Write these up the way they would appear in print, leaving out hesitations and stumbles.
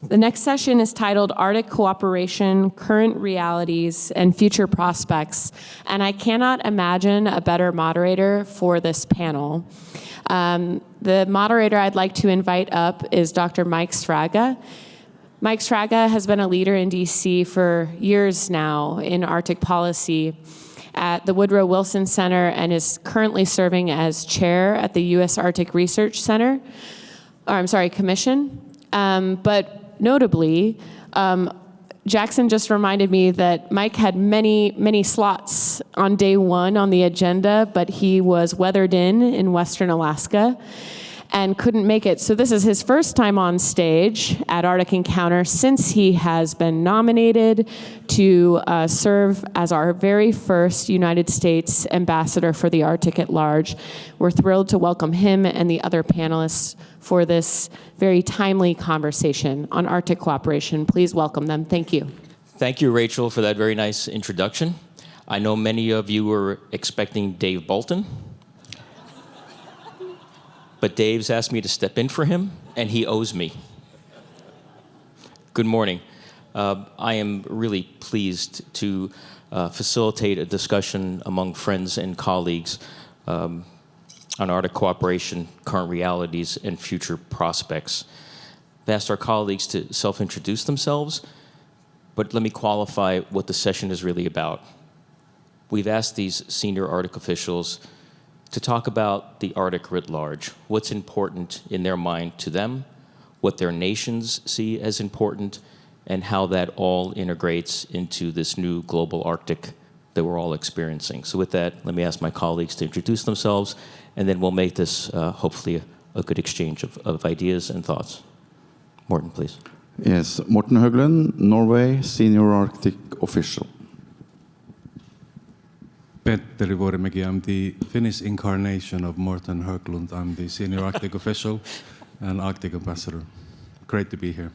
The next session is titled Arctic Cooperation, Current Realities, and Future Prospects, and I cannot imagine a better moderator for this panel. The moderator I'd like to invite up is Dr. Mike Sfraga. Mike Sfraga has been a leader in DC for years now in Arctic policy at the Woodrow Wilson Center and is currently serving as chair at the U.S. Arctic Research Commission. But notably, Jackson just reminded me that Mike had many slots on day one on the agenda, but he was weathered in Western Alaska and couldn't make it. So this is his first time on stage at Arctic Encounter since he has been nominated to serve as our very first United States ambassador for the Arctic at large. We're thrilled to welcome him and the other panelists for this very timely conversation on Arctic cooperation. Please welcome them. Thank you. Thank you, Rachel, for that very nice introduction. I know many of you were expecting Dave Bolton, but Dave's asked me to step in for him, and he owes me. Good morning. I am really pleased to facilitate a discussion among friends and colleagues on Arctic cooperation, current realities, and future prospects. I've asked our colleagues to self-introduce themselves, but let me qualify what the session is really about. We've asked these senior Arctic officials to talk about the Arctic writ large, what's important in their mind to them, what their nations see as important, and how that all integrates into this new global Arctic that we're all experiencing. So with that, let me ask my colleagues to introduce themselves, and then we'll make this hopefully a good exchange of ideas and thoughts. Morten, please. Yes, Morten Høglen, Norway, Senior Arctic Official. Petteri Vuorimäki, I'm the Finnish incarnation of Morten Høglund. I'm the Senior Arctic Official and Arctic Ambassador. Great to be here.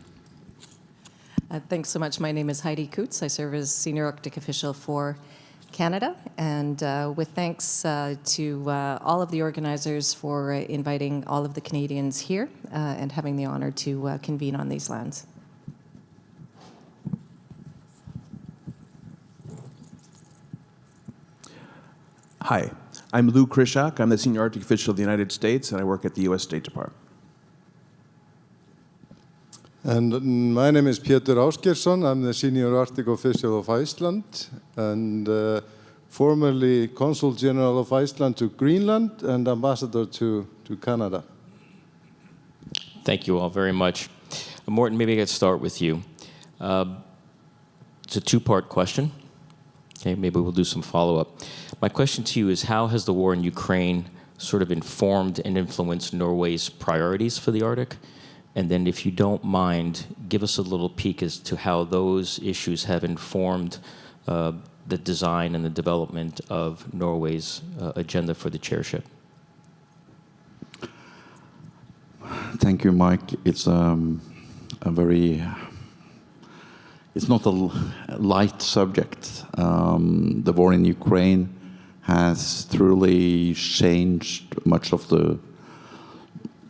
Thanks so much. My name is Heidi Kootz. I serve as Senior Arctic Official for Canada, and with thanks to all of the organizers for inviting all of the Canadians here and having the honor to convene on these lands. Hi, I'm Lou Krishak. I'm the Senior Arctic Official of the United States, and I work at the U.S. State Department. And my name is Pétur Ásgeirsson. I'm the Senior Arctic Official of Iceland and formerly Consul General of Iceland to Greenland and Ambassador to Canada. Thank you all very much. Morten, maybe I could start with you. It's a two-part question. Okay, maybe we'll do some follow-up. My question to you is, how has the war in Ukraine sort of informed and influenced Norway's priorities for the Arctic? And then if you don't mind, give us a little peek as to how those issues have informed the design and the development of Norway's agenda for the chairship. Thank you, Mike. It's it's not a light subject. The war in Ukraine has truly changed much of the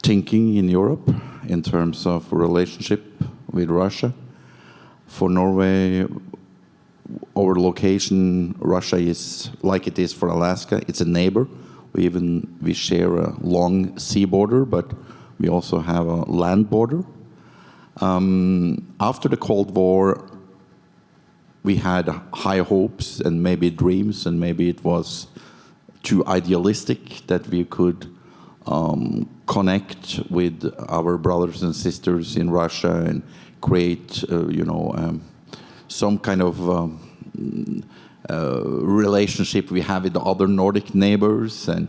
thinking in Europe in terms of relationship with Russia. For Norway, our location, Russia is like it is for Alaska. It's a neighbor. We share a long sea border, but we also have a land border. After the Cold War, we had high hopes and maybe dreams, and maybe it was too idealistic that we could connect with our brothers and sisters in Russia and create, some kind of relationship we have with the other Nordic neighbors and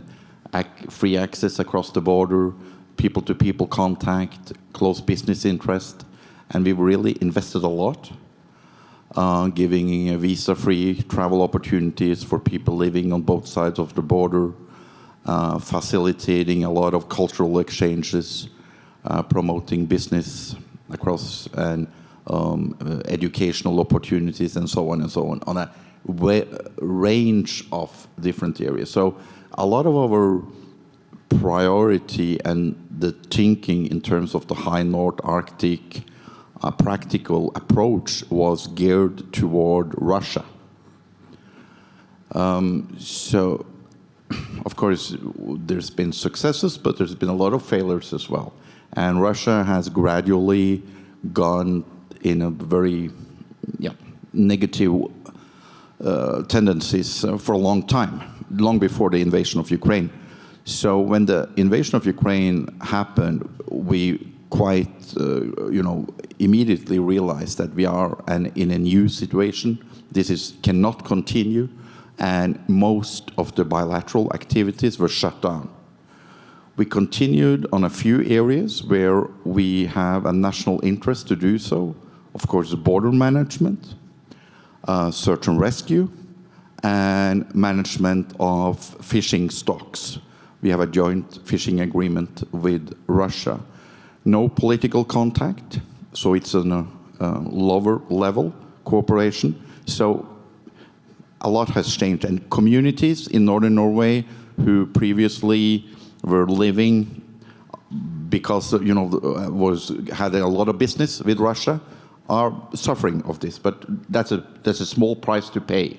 free access across the border, people-to-people contact, close business interest, and we really invested a lot, giving visa-free travel opportunities for people living on both sides of the border, facilitating a lot of cultural exchanges, promoting business across and educational opportunities and so on on a range of different areas. So a lot of our priority and the thinking in terms of the high North Arctic a practical approach was geared toward Russia. So, of course, there's been successes, but there's been a lot of failures as well. And Russia has gradually gone in a very negative tendencies for a long time, long before the invasion of Ukraine. So when the invasion of Ukraine happened, we quite, immediately realized that we are in a new situation. This cannot continue, and most of the bilateral activities were shut down. We continued on a few areas where we have a national interest to do so. Of course, border management, search and rescue, and management of fishing stocks. We have a joint fishing agreement with Russia. No political contact, so it's on a lower level cooperation. So a lot has changed, and communities in northern Norway who previously were living because had a lot of business with Russia are suffering of this. But that's a small price to pay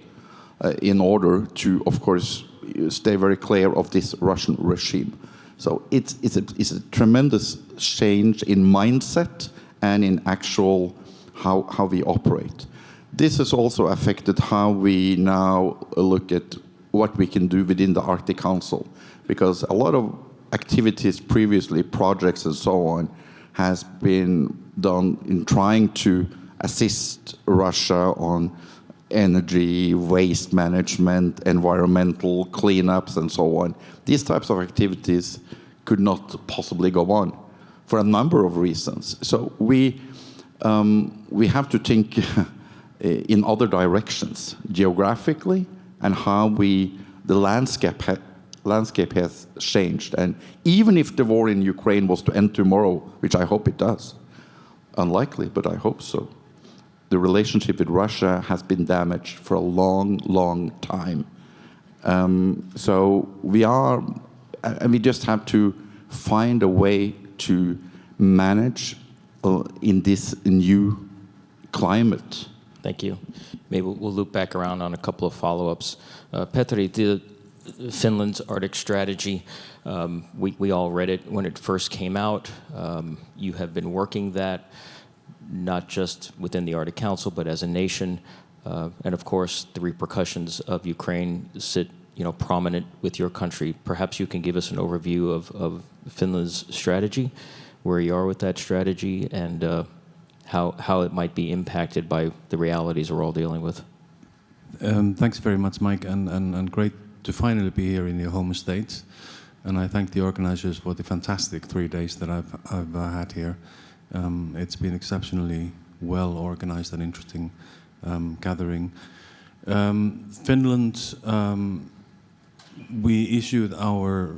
in order to, of course, stay very clear of this Russian regime. So it's a tremendous change in mindset and in actual how we operate. This has also affected how we now look at what we can do within the Arctic Council, because a lot of activities previously, projects and so on, has been done in trying to assist Russia on energy, waste management, environmental cleanups, and so on. These types of activities could not possibly go on for a number of reasons. So we have to think in other directions, geographically, and how the landscape has changed. And even if the war in Ukraine was to end tomorrow, which I hope it does, unlikely, but I hope so, the relationship with Russia has been damaged for a long, long time. So we just have to find a way to manage in this new climate. Thank you. Maybe we'll loop back around on a couple of follow-ups. Petri, Finland's Arctic strategy, we all read it when it first came out. You have been working that, not just within the Arctic Council, but as a nation. And of course, the repercussions of Ukraine sit prominent with your country. Perhaps you can give us an overview of Finland's strategy, where you are with that strategy, and how it might be impacted by the realities we're all dealing with. Thanks very much, Mike, and great to finally be here in your home state. And I thank the organizers for the fantastic 3 days that I've had here. It's been exceptionally well organized and interesting gathering. Finland, we issued our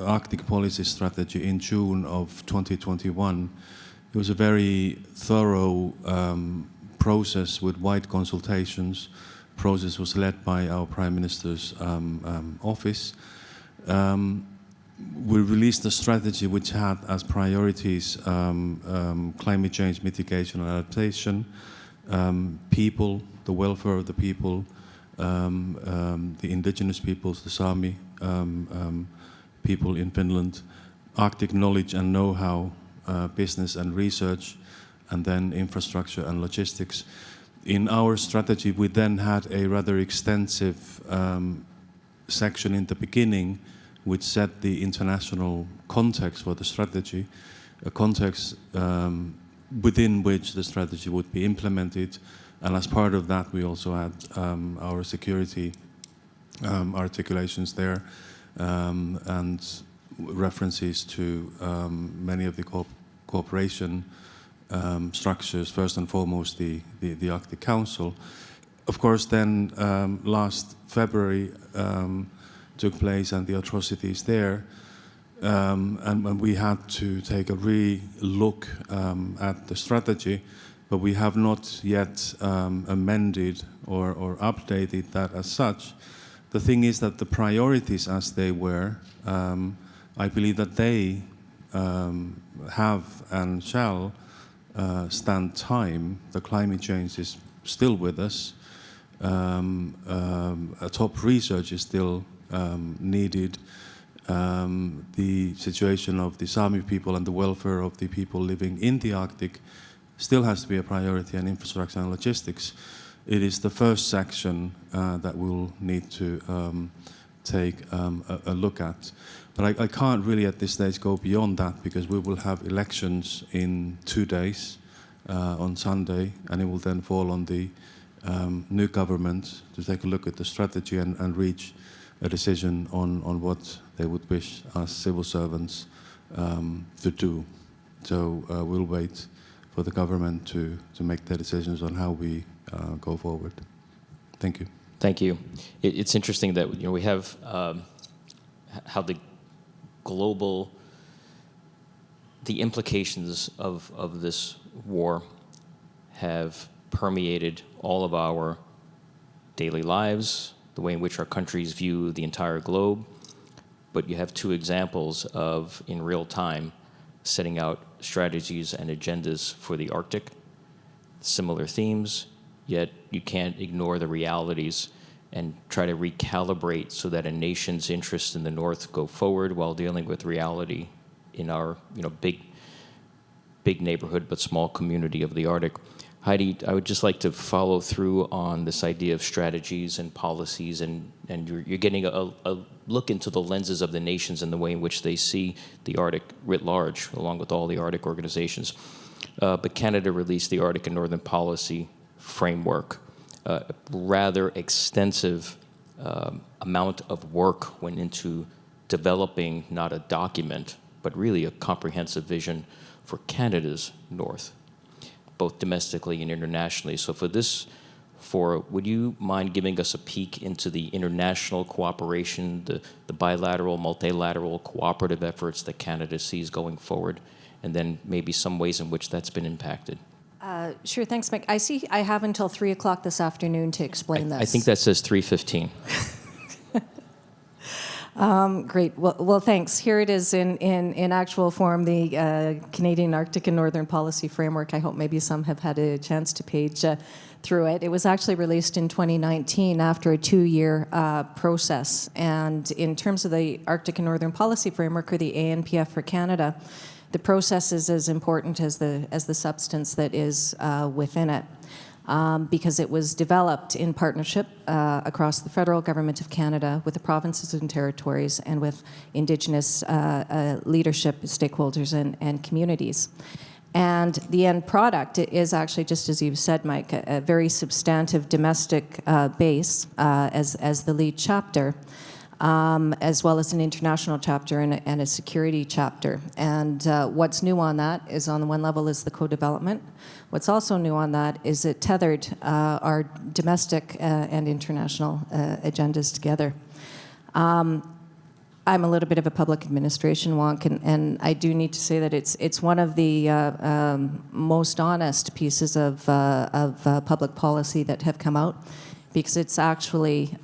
Arctic policy strategy in June of 2021. It was a very thorough process with wide consultations. Process was led by our Prime Minister's office. We released a strategy which had as priorities climate change mitigation and adaptation, people, the welfare of the people, the indigenous peoples, the Sami people in Finland, Arctic knowledge and know-how, business and research, and then infrastructure and logistics. In our strategy, we then had a rather extensive section in the beginning which set the international context for the strategy, a context within which the strategy would be implemented. And as part of that, we also had our security articulations there and references to many of the cooperation structures, first and foremost the Arctic Council. Of course, then last February took place and the atrocities there, and we had to take a re-look at the strategy, but we have not yet amended or updated that as such. The thing is that the priorities as they were, I believe that they have and shall stand time, the climate change is still with us. Top research is still needed. The situation of the Sami people and the welfare of the people living in the Arctic still has to be a priority, and infrastructure and logistics. It is the first section that we'll need to take a look at. But I can't really at this stage go beyond that, because we will have elections in 2 days on Sunday, and it will then fall on the new government to take a look at the strategy and reach a decision on what they would wish us civil servants to do. So we'll wait for the government to make their decisions on how we go forward. Thank you. Thank you. It's interesting that we have how the implications of this war have permeated all of our daily lives, the way in which our countries view the entire globe. But you have two examples of, in real time, setting out strategies and agendas for the Arctic, similar themes, yet you can't ignore the realities and try to recalibrate so that a nation's interests in the North go forward while dealing with reality in our big neighborhood but small community of the Arctic. Heidi, I would just like to follow through on this idea of strategies and policies, and you're getting a look into the lenses of the nations and the way in which they see the Arctic writ large, along with all the Arctic organizations. But Canada released the Arctic and Northern Policy Framework. A rather extensive amount of work went into developing not a document, but really a comprehensive vision for Canada's North, both domestically and internationally. So would you mind giving us a peek into the international cooperation, the bilateral, multilateral, cooperative efforts that Canada sees going forward, and then maybe some ways in which that's been impacted? Sure, thanks, Mike. I see I have until 3 o'clock this afternoon to explain this. I think that says 3:15. Great. Well, thanks. Here it is in actual form, the Canadian Arctic and Northern Policy Framework. I hope maybe some have had a chance to page through it. It was actually released in 2019 after a 2-year process. And in terms of the Arctic and Northern Policy Framework, or the ANPF for Canada, the process is as important as the substance that is within it. Because it was developed in partnership across the federal government of Canada with the provinces and territories and with Indigenous leadership, stakeholders, and communities. And the end product is actually, just as you've said, Mike, a very substantive domestic base as the lead chapter, as well as an international chapter and a security chapter. And what's new on that is, on the one level, is the co-development. What's also new on that is it tethered our domestic and international agendas together. I'm a little bit of a public administration wonk, and I do need to say that it's one of the most honest pieces of public policy that have come out, because it's actually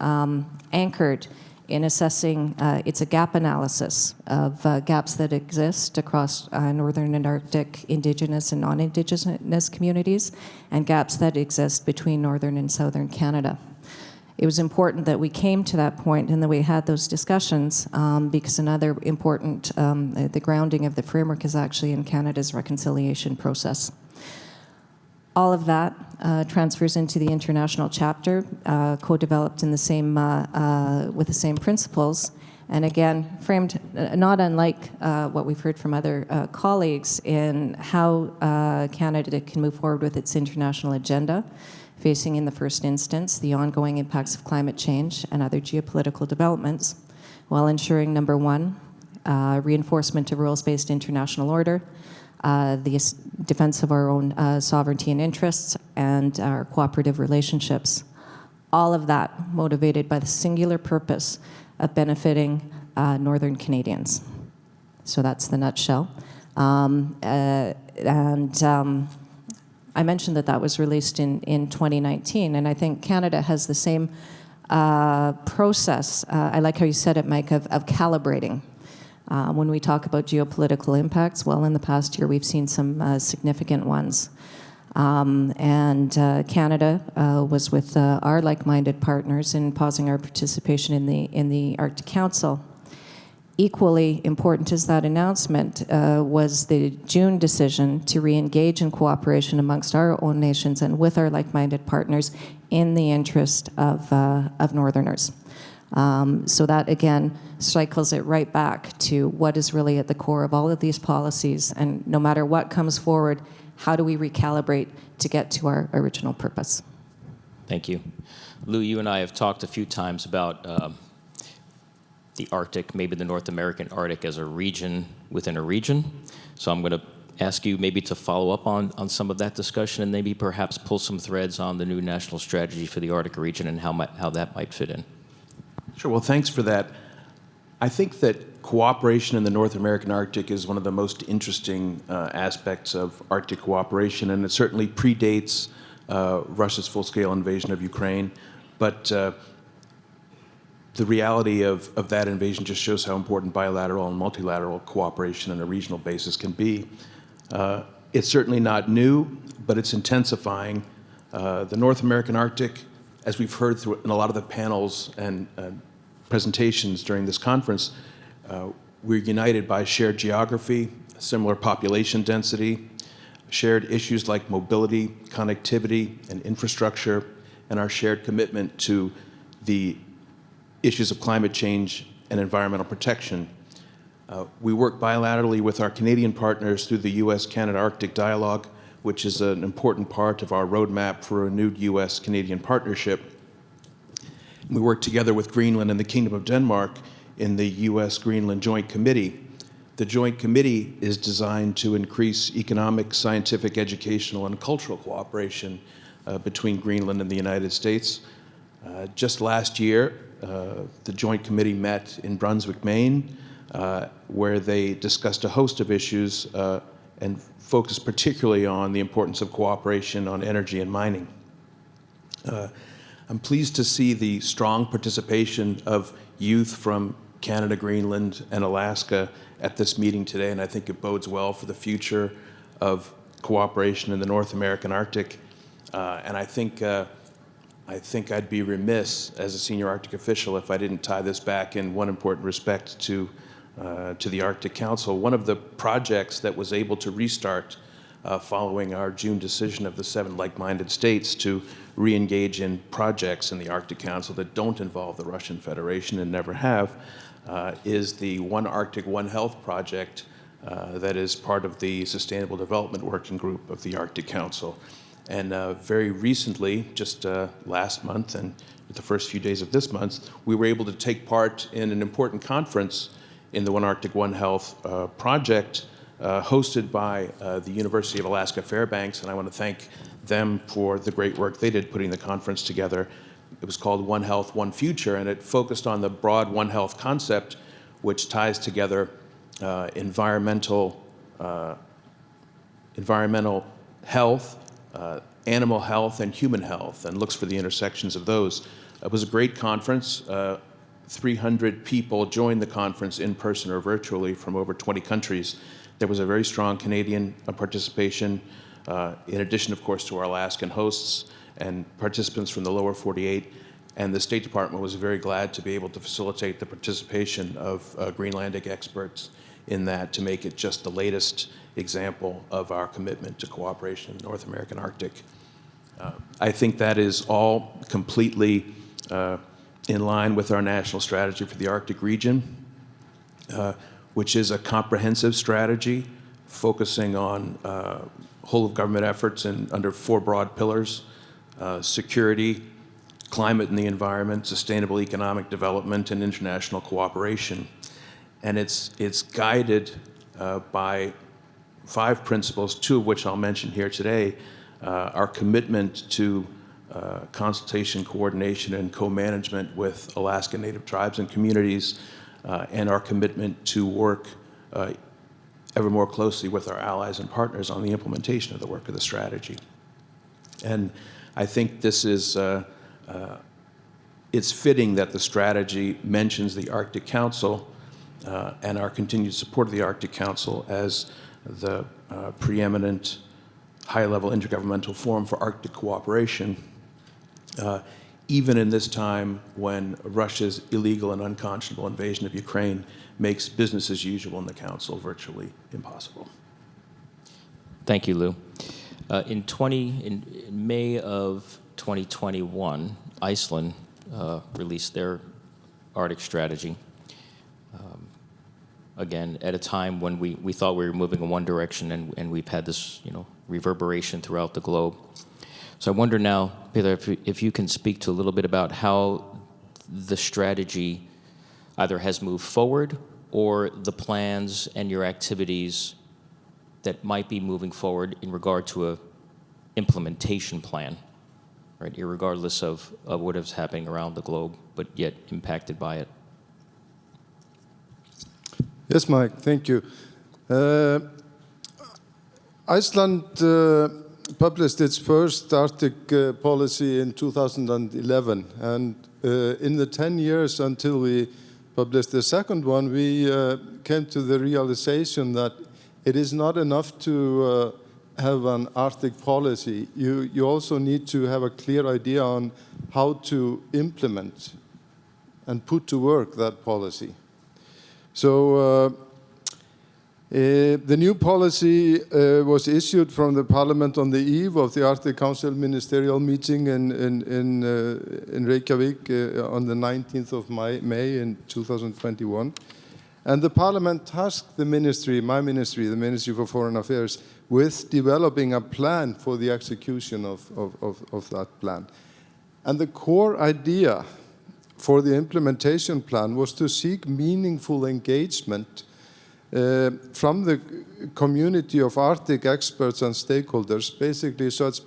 anchored in assessing, it's a gap analysis of gaps that exist across Northern and Arctic Indigenous and non-Indigenous communities, and gaps that exist between Northern and Southern Canada. It was important that we came to that point and that we had those discussions, because another important, the grounding of the framework is actually in Canada's reconciliation process. All of that transfers into the international chapter, co-developed in the same, with the same principles, and again, framed not unlike what we've heard from other colleagues in how Canada can move forward with its international agenda, facing in the first instance the ongoing impacts of climate change and other geopolitical developments, while ensuring, number one, reinforcement of rules-based international order, the defense of our own sovereignty and interests, and our cooperative relationships. All of that motivated by the singular purpose of benefiting Northern Canadians. So that's the nutshell. I mentioned that was released in 2019, and I think Canada has the same process. I like how you said it, Mike, of calibrating. When we talk about geopolitical impacts, well, in the past year we've seen some significant ones. Canada was with our like-minded partners in pausing our participation in the Arctic Council. Equally important as that announcement was the June decision to re-engage in cooperation amongst our own nations and with our like-minded partners in the interest of Northerners. So that, again, cycles it right back to what is really at the core of all of these policies, and no matter what comes forward, how do we recalibrate to get to our original purpose? Thank you. Lou, you and I have talked a few times about the Arctic, maybe the North American Arctic as a region within a region. So I'm going to ask you maybe to follow up on some of that discussion and maybe perhaps pull some threads on the new national strategy for the Arctic region and how that might fit in. Sure. Well, thanks for that. I think that cooperation in the North American Arctic is one of the most interesting aspects of Arctic cooperation, and it certainly predates Russia's full-scale invasion of Ukraine. But the reality of that invasion just shows how important bilateral and multilateral cooperation on a regional basis can be. It's certainly not new, but it's intensifying. The North American Arctic, as we've heard through in a lot of the panels and presentations during this conference, we're united by shared geography, similar population density, shared issues like mobility, connectivity, and infrastructure, and our shared commitment to the issues of climate change and environmental protection. We work bilaterally with our Canadian partners through the U.S.-Canada Arctic Dialogue, which is an important part of our roadmap for a renewed U.S.-Canadian partnership. We work together with Greenland and the Kingdom of Denmark in the U.S.-Greenland Joint Committee. The Joint Committee is designed to increase economic, scientific, educational, and cultural cooperation between Greenland and the United States. Just last year, the Joint Committee met in Brunswick, Maine, where they discussed a host of issues and focused particularly on the importance of cooperation on energy and mining. I'm pleased to see the strong participation of youth from Canada, Greenland, and Alaska at this meeting today, and I think it bodes well for the future of cooperation in the North American Arctic. And I think I'd be remiss as a senior Arctic official if I didn't tie this back in one important respect to the Arctic Council. One of the projects that was able to restart following our June decision of the 7 like-minded states to re-engage in projects in the Arctic Council that don't involve the Russian Federation and never have is the One Arctic, One Health project that is part of the Sustainable Development Working Group of the Arctic Council. And very recently, just last month and the first few days of this month, we were able to take part in an important conference in the One Arctic, One Health project hosted by the University of Alaska Fairbanks, and I want to thank them for the great work they did putting the conference together. It was called One Health, One Future, and it focused on the broad One Health concept, which ties together environmental health, animal health, and human health, and looks for the intersections of those. It was a great conference. 300 people joined the conference in person or virtually from over 20 countries. There was a very strong Canadian participation, in addition, of course, to our Alaskan hosts and participants from the lower 48. And the State Department was very glad to be able to facilitate the participation of Greenlandic experts in that to make it just the latest example of our commitment to cooperation in the North American Arctic. I think that is all completely in line with our national strategy for the Arctic region, which is a comprehensive strategy focusing on whole of government efforts under 4 broad pillars: security, climate and the environment, sustainable economic development, and international cooperation. And it's guided by 5 principles, 2 of which I'll mention here today: our commitment to consultation, coordination, and co-management with Alaska Native tribes and communities, and our commitment to work ever more closely with our allies and partners on the implementation of the work of the strategy. And I think this is, it's fitting that the strategy mentions the Arctic Council and our continued support of the Arctic Council as the preeminent high-level intergovernmental forum for Arctic cooperation, even in this time when Russia's illegal and unconscionable invasion of Ukraine makes business as usual in the Council virtually impossible. Thank you, Lou. In May of 2021, Iceland released their Arctic strategy. Again, at a time when we thought we were moving in one direction, and we've had this, reverberation throughout the globe. So I wonder now, Peter, if you can speak to a little bit about how the strategy either has moved forward or the plans and your activities that might be moving forward in regard to a implementation plan, right? Irregardless of what is happening around the globe, but yet impacted by it. Yes, Mike, thank you. Iceland published its first Arctic policy in 2011, and in the 10 years until we published the second one, we came to the realization that it is not enough to have an Arctic policy. You also need to have a clear idea on how to implement and put to work that policy. So the new policy was issued from the Parliament on the eve of the Arctic Council ministerial meeting in Reykjavik on the 19th of May in 2021. And the Parliament tasked the ministry, my ministry, the Ministry for Foreign Affairs, with developing a plan for the execution of that plan. And the core idea for the implementation plan was to seek meaningful engagement from the community of Arctic experts and stakeholders, basically such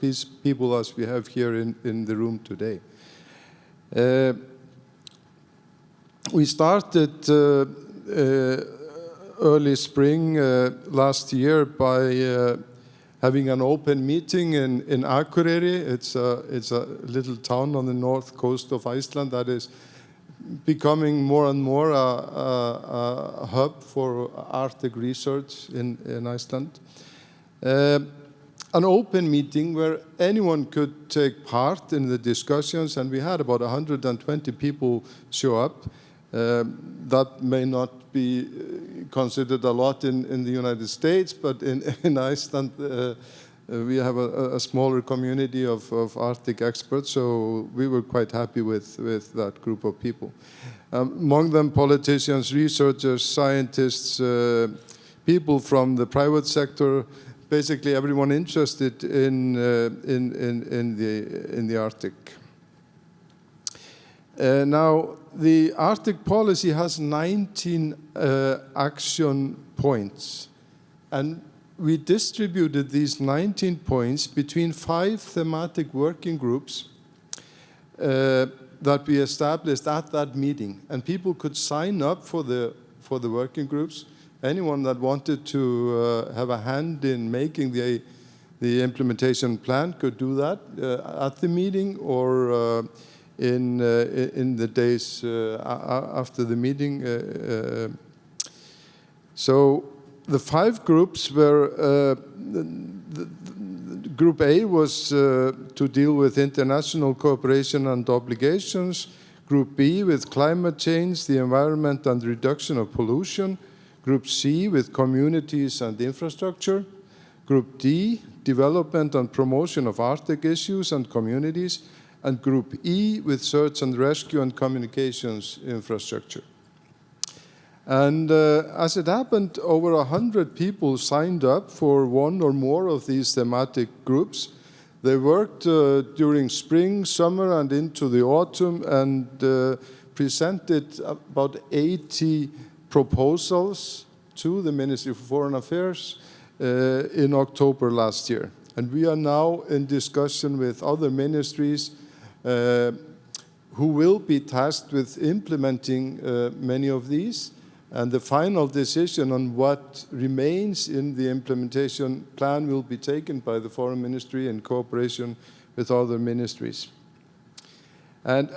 people as we have here in the room today. We started early spring last year by having an open meeting in Akureyri. It's a little town on the north coast of Iceland that is becoming more and more a hub for Arctic research in Iceland. An open meeting where anyone could take part in the discussions, and we had about 120 people show up. That may not be considered a lot in the United States, but in Iceland we have a smaller community of Arctic experts, so we were quite happy with that group of people. Among them, politicians, researchers, scientists, people from the private sector, basically everyone interested in the Arctic. Now, the Arctic policy has 19 action points, and we distributed these 19 points between 5 thematic working groups that we established at that meeting, and people could sign up for the working groups. Anyone that wanted to have a hand in making the implementation plan could do that at the meeting or in the days after the meeting. So the 5 groups were, Group A was to deal with international cooperation and obligations. Group B with climate change, the environment and reduction of pollution. Group C with communities and infrastructure. Group D, development and promotion of Arctic issues and communities. And Group E with search and rescue and communications infrastructure. And as it happened, over 100 people signed up for one or more of these thematic groups. They worked during spring, summer, and into the autumn, and presented about 80 proposals to the Ministry for Foreign Affairs in October last year. And we are now in discussion with other ministries who will be tasked with implementing many of these. And the final decision on what remains in the implementation plan will be taken by the Foreign Ministry in cooperation with other ministries. And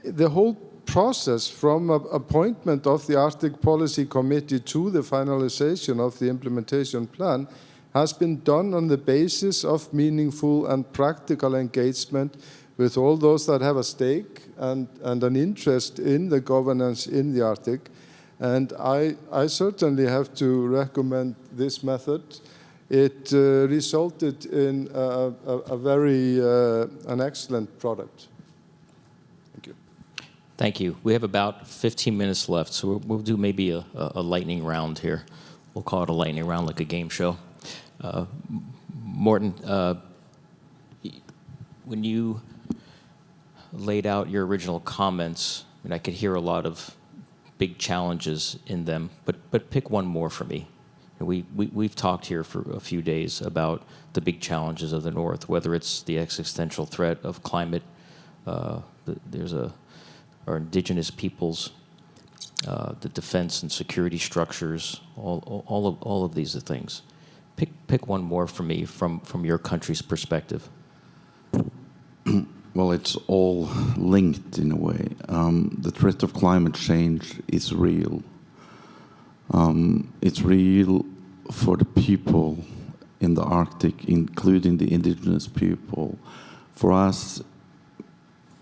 the whole process from appointment of the Arctic Policy Committee to the finalization of the implementation plan has been done on the basis of meaningful and practical engagement with all those that have a stake and an interest in the governance in the Arctic. And I certainly have to recommend this method. It resulted in an excellent product. Thank you. Thank you. We have about 15 minutes left, so we'll do maybe a lightning round here. We'll call it a lightning round, like a game show. Morten, when you laid out your original comments, I mean, I could hear a lot of big challenges in them, but pick one more for me. We've talked here for a few days about the big challenges of the North, whether it's the existential threat of climate, our indigenous peoples, the defense and security structures, all of these things. Pick one more for me from your country's perspective. Well, it's all linked in a way. The threat of climate change is real. It's real for the people in the Arctic, including the indigenous people. For us,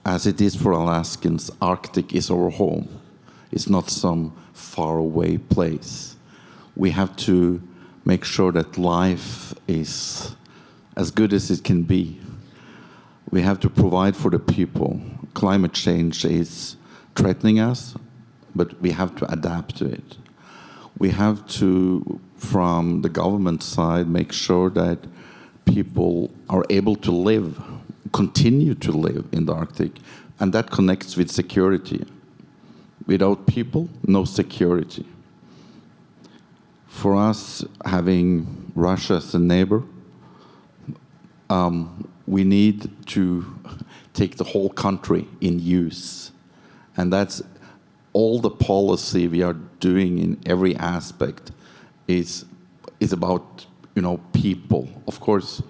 as it is for Alaskans, Arctic is our home. It's not some faraway place. We have to make sure that life is as good as it can be. We have to provide for the people. Climate change is threatening us, but we have to adapt to it. We have to, from the government side, make sure that people are able to live, continue to live in the Arctic, and that connects with security. Without people, no security. For us, having Russia as a neighbor, we need to take the whole country in use. And that's all the policy we are doing in every aspect is about, people. Of course,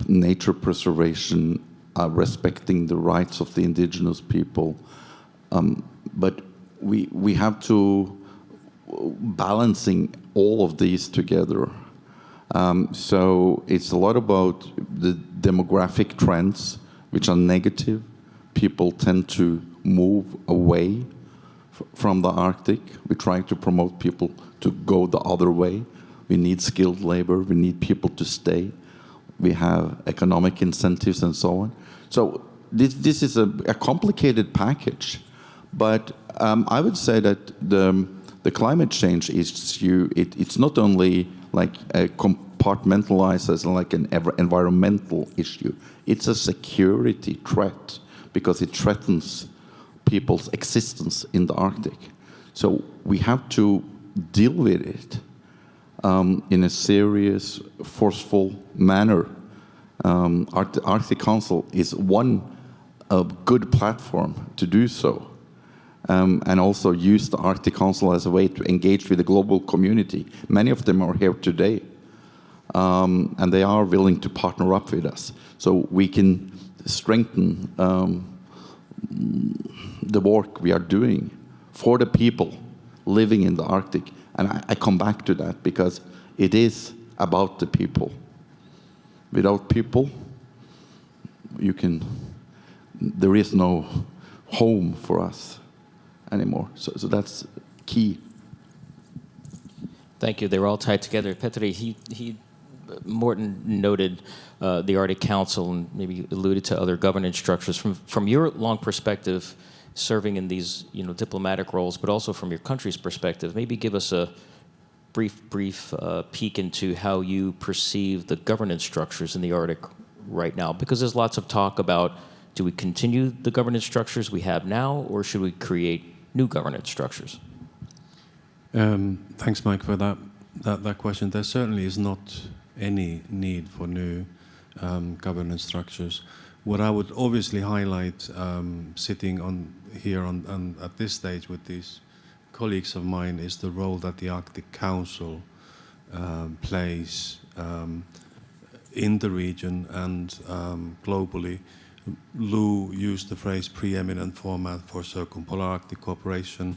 nature preservation, respecting the rights of the indigenous people. But we have to balancing all of these together. So it's a lot about the demographic trends, which are negative. People tend to move away from the Arctic. We try to promote people to go the other way. We need skilled labor. We need people to stay. We have economic incentives and so on. So this is a complicated package. But I would say that the climate change issue, it's not only like a compartmentalized as like an environmental issue. It's a security threat because it threatens people's existence in the Arctic. So we have to deal with it in a serious, forceful manner. Arctic Council is one good platform to do so. And also use the Arctic Council as a way to engage with the global community. Many of them are here today, and they are willing to partner up with us. So we can strengthen the work we are doing for the people living in the Arctic. And I come back to that because it is about the people. Without people, there is no home for us anymore. So that's key. Thank you. They were all tied together. Petri, Morten noted the Arctic Council and maybe alluded to other governance structures. From your long perspective, serving in these diplomatic roles, but also from your country's perspective, maybe give us a brief peek into how you perceive the governance structures in the Arctic right now. Because there's lots of talk about, do we continue the governance structures we have now, or should we create new governance structures? Thanks, Mike, for that question. There certainly is not any need for new governance structures. What I would obviously highlight, sitting here at this stage with these colleagues of mine, is the role that the Arctic Council plays in the region and globally. Lou used the phrase preeminent format for circumpolar Arctic cooperation.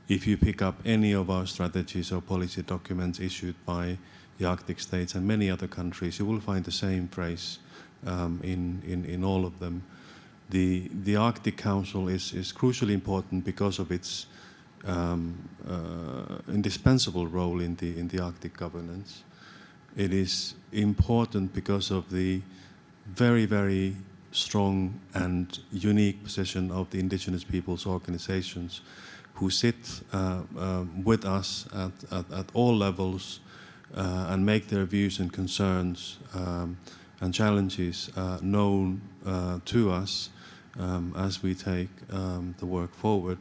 If you pick up any of our strategies or policy documents issued by the Arctic states and many other countries, you will find the same phrase in all of them. The Arctic Council is crucially important because of its indispensable role in the Arctic governance. It is important because of the very, very strong and unique position of the indigenous peoples' organizations who sit with us at all levels and make their views and concerns and challenges known to us as we take the work forward.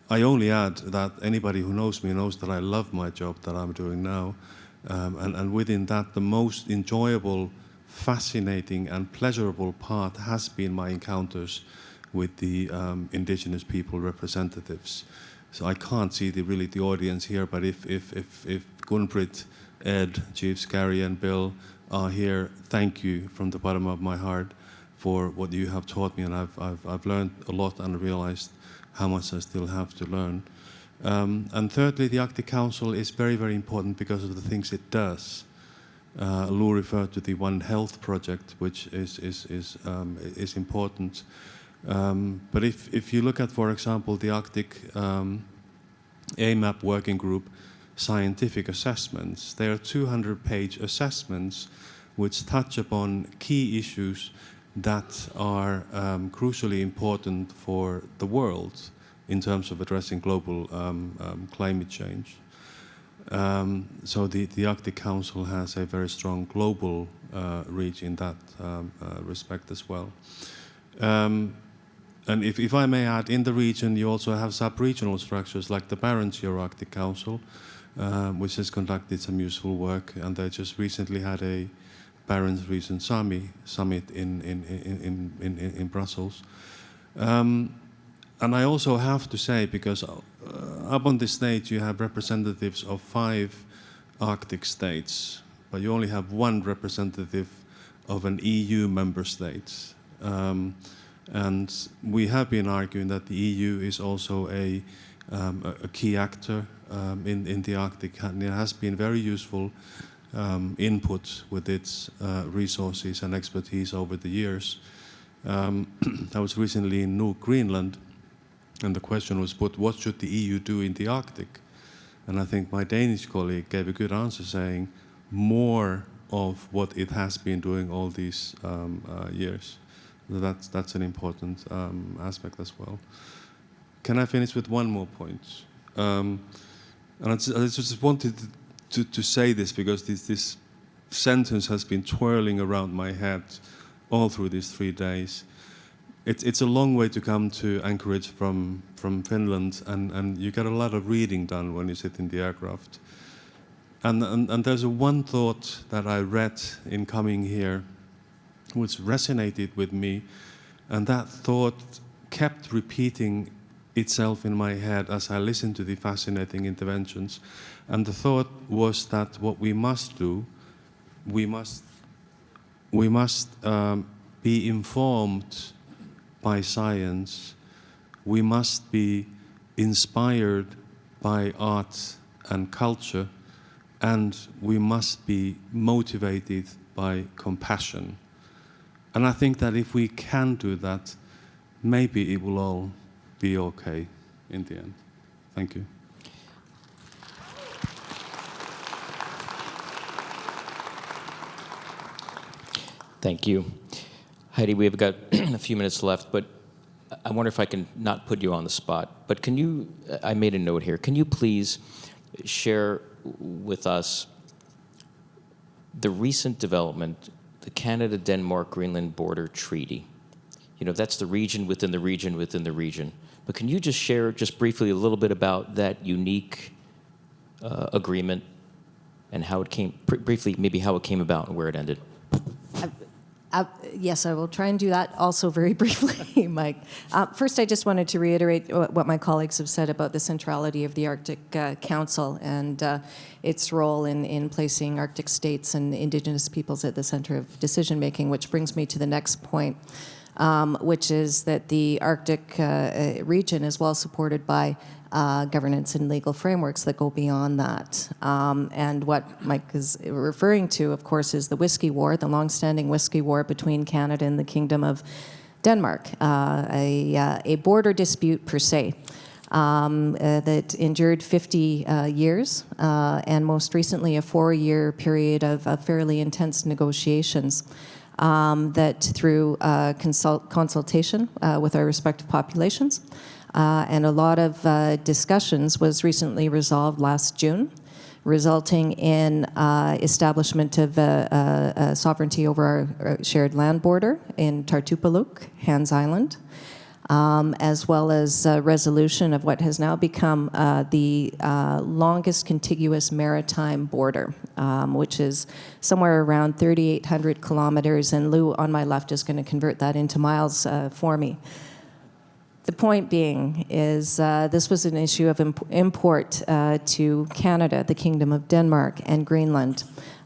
I only add that anybody who knows me knows that I love my job that I'm doing now, and within that the most enjoyable, fascinating and pleasurable part has been my encounters with the indigenous people representatives. So I can't see really the audience here, but if Gunbrit, Ed, Chiefs Gary and Bill are here, thank you from the bottom of my heart for what you have taught me, and I've learned a lot and realized how much I still have to learn. And thirdly, the Arctic Council is very, very important because of the things it does. Lou referred to the One Health project, which is important. But if you look at, for example, the Arctic AMAP working group scientific assessments, there are 200-page assessments which touch upon key issues that are crucially important for the world in terms of addressing global climate change. So the Arctic Council has a very strong global reach in that respect as well. And if I may add, in the region you also have sub-regional structures like the Barents Sea Arctic Council, which has conducted some useful work, and they just recently had a Barents Region Summit in Brussels. And I also have to say, because up on this stage you have representatives of 5 Arctic states, but you only have 1 representative of an EU member state. And we have been arguing that the EU is also a key actor in the Arctic, and it has been very useful input with its resources and expertise over the years. I was recently in Nuuk, Greenland, and the question was put, what should the EU do in the Arctic? And I think my Danish colleague gave a good answer, saying more of what it has been doing all these years. So that's an important aspect as well. Can I finish with one more point? And I just wanted to say this because this sentence has been twirling around my head all through these 3 days. It's a long way to come to Anchorage from Finland, and you get a lot of reading done when you sit in the aircraft. And there's one thought that I read in coming here which resonated with me, and that thought kept repeating itself in my head as I listened to the fascinating interventions. And the thought was that what we must do, we must be informed by science, we must be inspired by art and culture, and we must be motivated by compassion. And I think that if we can do that, maybe it will all be okay in the end. Thank you. Thank you. Heidi, we've got a few minutes left, but I wonder if I can not put you on the spot. But can you, I made a note here, can you please share with us the recent development, the Canada-Denmark-Greenland Border Treaty? You know, that's the region within the region within the region. But can you just share just briefly a little bit about that unique agreement and how it came, briefly maybe how it came about and where it ended? Yes, I will try and do that also very briefly, Mike. First, I just wanted to reiterate what my colleagues have said about the centrality of the Arctic Council and its role in placing Arctic states and Indigenous peoples at the center of decision-making, which brings me to the next point. which is that the Arctic region is well supported by governance and legal frameworks that go beyond that. And what Mike is referring to, of course, is the Whiskey War, the long-standing Whiskey War between Canada and the Kingdom of Denmark, a border dispute per se. That endured 50 years, and most recently a 4-year period of fairly intense negotiations that through consultation with our respective populations and a lot of discussions was recently resolved last June, resulting in establishment of sovereignty over our shared land border in Tartupaluk, Hans Island, as well as resolution of what has now become the longest contiguous maritime border, which is somewhere around 3,800 kilometers, and Lou on my left is going to convert that into miles for me. The point being is this was an issue of import to Canada, the Kingdom of Denmark, and Greenland.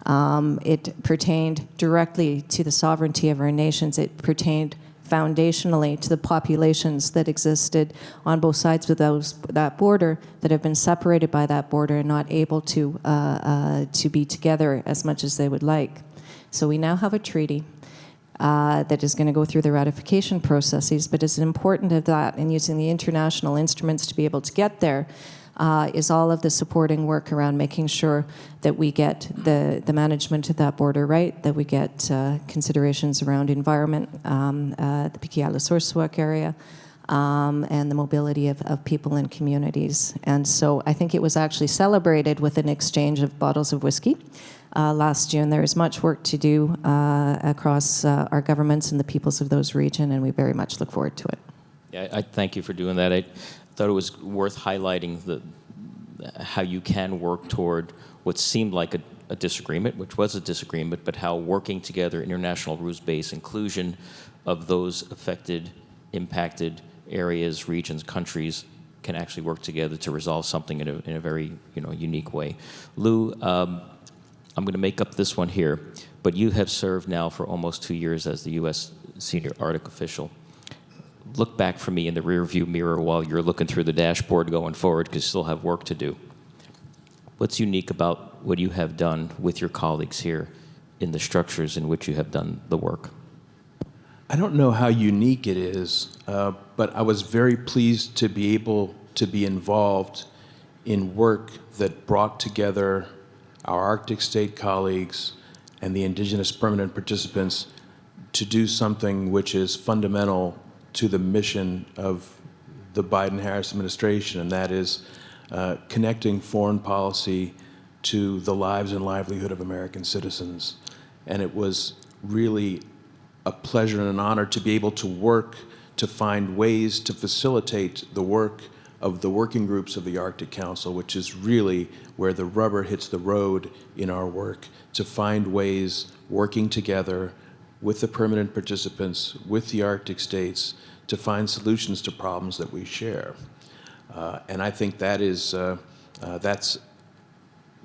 It pertained directly to the sovereignty of our nations. It pertained foundationally to the populations that existed on both sides of that border that have been separated by that border and not able to be together as much as they would like. So we now have a treaty that is going to go through the ratification processes, but it's important of that and using the international instruments to be able to get there is all of the supporting work around making sure that we get the management of that border right, that we get considerations around environment, the Pikiala-Sorsuaq area, and the mobility of people and communities. And so I think it was actually celebrated with an exchange of bottles of whiskey last June. There is much work to do across our governments and the peoples of those regions, and we very much look forward to it. Yeah, I thank you for doing that. I thought it was worth highlighting how you can work toward what seemed like a disagreement, which was a disagreement, but how working together, international rules-based inclusion of those affected, impacted areas, regions, countries can actually work together to resolve something in a very unique way. Lou, I'm going to make up this one here, but you have served now for almost 2 years as the U.S. Senior Arctic Official. Look back for me in the rearview mirror while you're looking through the dashboard going forward, because you still have work to do. What's unique about what you have done with your colleagues here in the structures in which you have done the work? I don't know how unique it is, but I was very pleased to be able to be involved in work that brought together our Arctic state colleagues and the indigenous permanent participants to do something which is fundamental to the mission of the Biden-Harris administration, and that is connecting foreign policy to the lives and livelihood of American citizens. And it was really a pleasure and an honor to be able to work to find ways to facilitate the work of the working groups of the Arctic Council, which is really where the rubber hits the road in our work, to find ways working together with the permanent participants, with the Arctic states, to find solutions to problems that we share. And I think that is, that's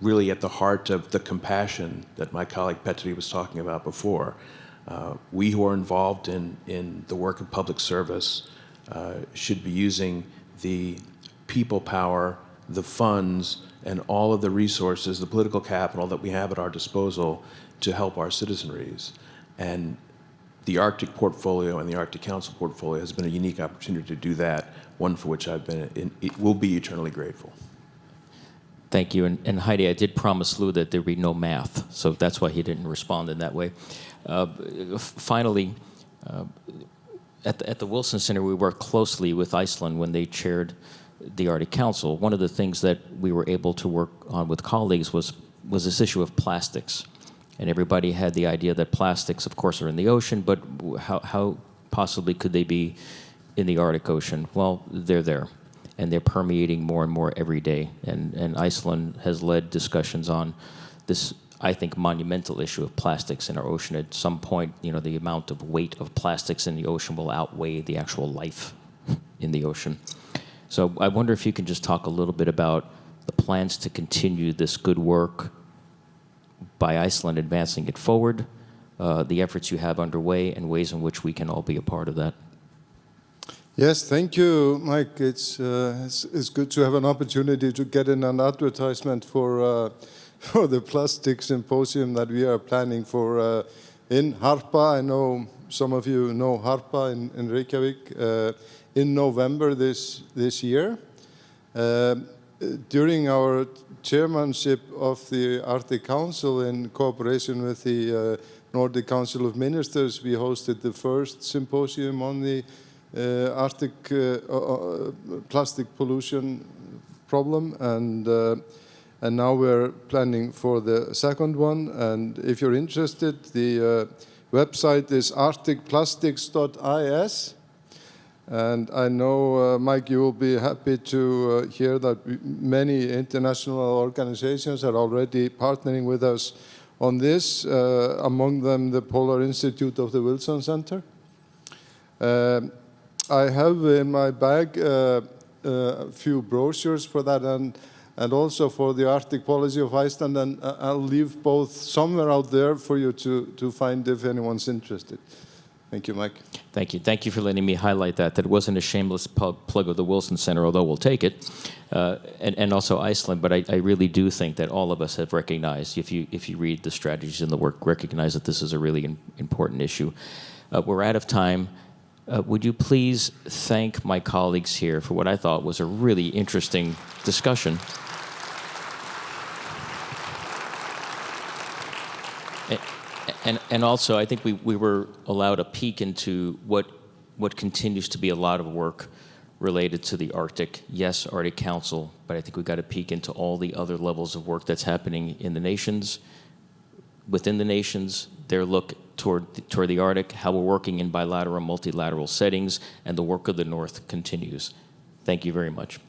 really at the heart of the compassion that my colleague Petri was talking about before. We who are involved in the work of public service should be using the people power, the funds, and all of the resources, the political capital that we have at our disposal to help our citizenries. And the Arctic portfolio and the Arctic Council portfolio has been a unique opportunity to do that, one for which will be eternally grateful. Thank you. And Heidi, I did promise Lou that there'd be no math, so that's why he didn't respond in that way. Finally, at the Wilson Center, we worked closely with Iceland when they chaired the Arctic Council. One of the things that we were able to work on with colleagues was this issue of plastics. And everybody had the idea that plastics, of course, are in the ocean, but how possibly could they be in the Arctic Ocean? Well, they're there, and they're permeating more and more every day. And Iceland has led discussions on this, I think, monumental issue of plastics in our ocean. At some point, the amount of weight of plastics in the ocean will outweigh the actual life in the ocean. So I wonder if you can just talk a little bit about the plans to continue this good work by Iceland advancing it forward, the efforts you have underway and ways in which we can all be a part of that. Yes, thank you, Mike. It's good to have an opportunity to get in an advertisement for for the plastic symposium that we are planning for in Harpa. I know some of you know Harpa in Reykjavik in November this year. During our chairmanship of the Arctic Council in cooperation with the Nordic Council of Ministers, we hosted the first symposium on the Arctic plastic pollution problem, and now we're planning for the second one. And if you're interested, the website is arcticplastics.is. And I know, Mike, you will be happy to hear that many international organizations are already partnering with us on this, among them the Polar Institute of the Wilson Center. I have in my bag a few brochures for that, and also for the Arctic policy of Iceland, and I'll leave both somewhere out there for you to find if anyone's interested. Thank you, Mike. Thank you. Thank you for letting me highlight that. That wasn't a shameless plug of the Wilson Center, although we'll take it, and also Iceland. But I really do think that all of us have recognized, if you read the strategies and the work, recognize that this is a really important issue. We're out of time. Would you please thank my colleagues here for what I thought was a really interesting discussion. And also, I think we were allowed a peek into what continues to be a lot of work related to the Arctic. Yes, Arctic Council, but I think we got a peek into all the other levels of work that's happening in the nations, within the nations, their look toward the Arctic, how we're working in bilateral, multilateral settings, and the work of the North continues. Thank you very much.